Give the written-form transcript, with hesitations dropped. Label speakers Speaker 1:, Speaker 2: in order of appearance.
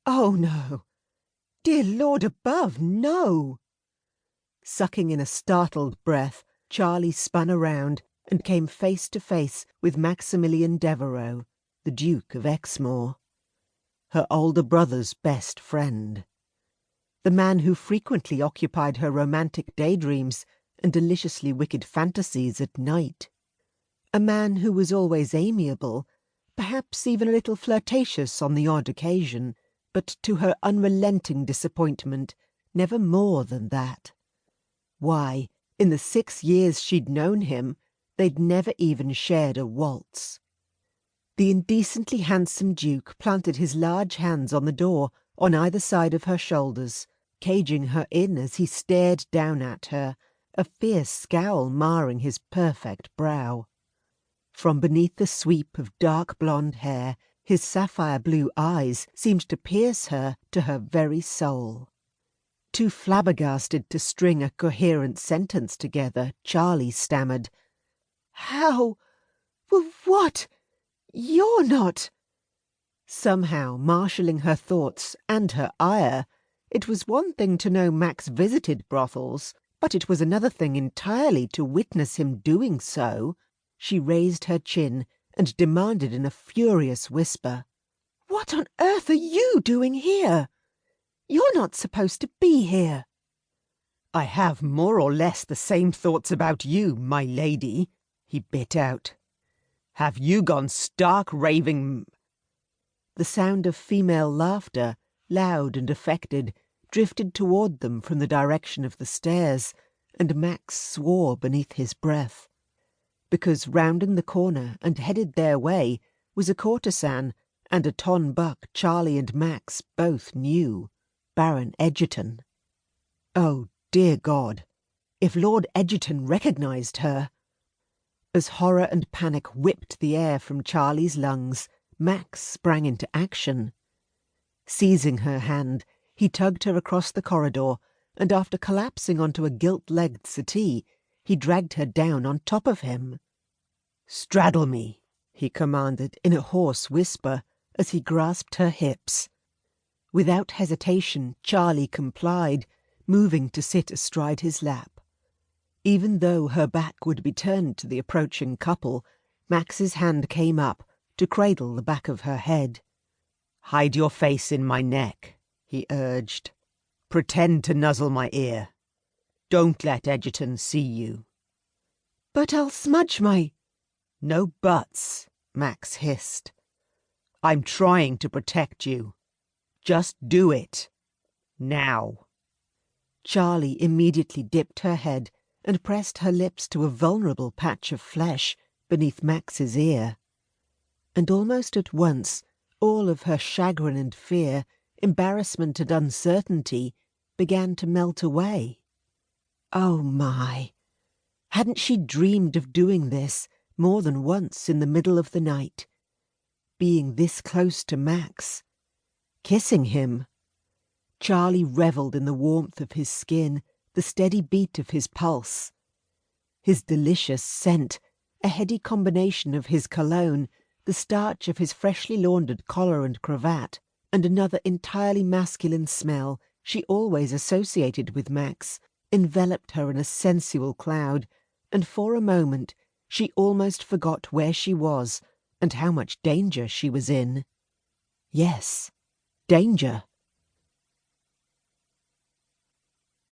Speaker 1: Oh, no. Dear Lord above, no! Sucking in a startled breath, Charlie spun around and came face to face with Maximilian Devereux, the Duke of Exmoorthe, her older brother's best friend. The man who frequently occupied her romantic daydreams and deliciously wicked fantasies at night. A man who was always amiable, perhaps even a little flirtatious on the odd occasion, but to her unrelenting disappointment, never more than that. Why, in the 6 years she'd known him, they'd never even shared a waltz. The indecently handsome Duke planted his large hands on the door on either side of her shoulders, caging her in as he stared down at her, a fierce scowl marring his perfect brow. From beneath the sweep of dark blonde hair, his sapphire-blue eyes seemed to pierce her to her very soul. Too flabbergasted to string a coherent sentence together, Charlie stammered, "How? What? You're not—" Somehow, marshalling her thoughts and her ire, it was one thing to know Max visited brothels, but it was another thing entirely to witness him doing so. She raised her chin and demanded in a furious whisper, "What on earth are you doing here? You're not supposed to be here." "I have more or less the same thoughts about you, my lady," he bit out. "Have you gone stark raving—" The sound of female laughter, loud and affected, drifted toward them from the direction of the stairs, and Max swore beneath his breath. Because rounding the corner and headed their way was a courtesan and a ton buck Charlie and Max both knew, Baron Egerton. Oh, dear God, if Lord Egerton recognised her! As horror and panic whipped the air from Charlie's lungs, Max sprang into action. Seizing her hand, he tugged her across the corridor, and after collapsing onto a gilt-legged settee, he dragged her down on top of him. "Straddle me," he commanded in a hoarse whisper as he grasped her hips. Without hesitation, Charlie complied, moving to sit astride his lap. Even though her back would be turned to the approaching couple, Max's hand came up to cradle the back of her head. "Hide your face in my neck," he urged. "Pretend to nuzzle my ear. Don't let Egerton see you." "But I'll smudge my—" "No buts," Max hissed. "I'm trying to protect you. Just do it. Now." Charlie immediately dipped her head and pressed her lips to a vulnerable patch of flesh beneath Max's ear. And almost at once, all of her chagrin and fear, embarrassment and uncertainty began to melt away. Oh my! Hadn't she dreamed of doing this more than once in the middle of the night? Being this close to Max. Kissing him. Charlie revelled in the warmth of his skin, the steady beat of his pulse. His delicious scent, a heady combination of his cologne, the starch of his freshly laundered collar and cravat, and another entirely masculine smell she always associated with Max, enveloped her in a sensual cloud, and for a moment she almost forgot where she was and how much danger she was in. Yes, danger.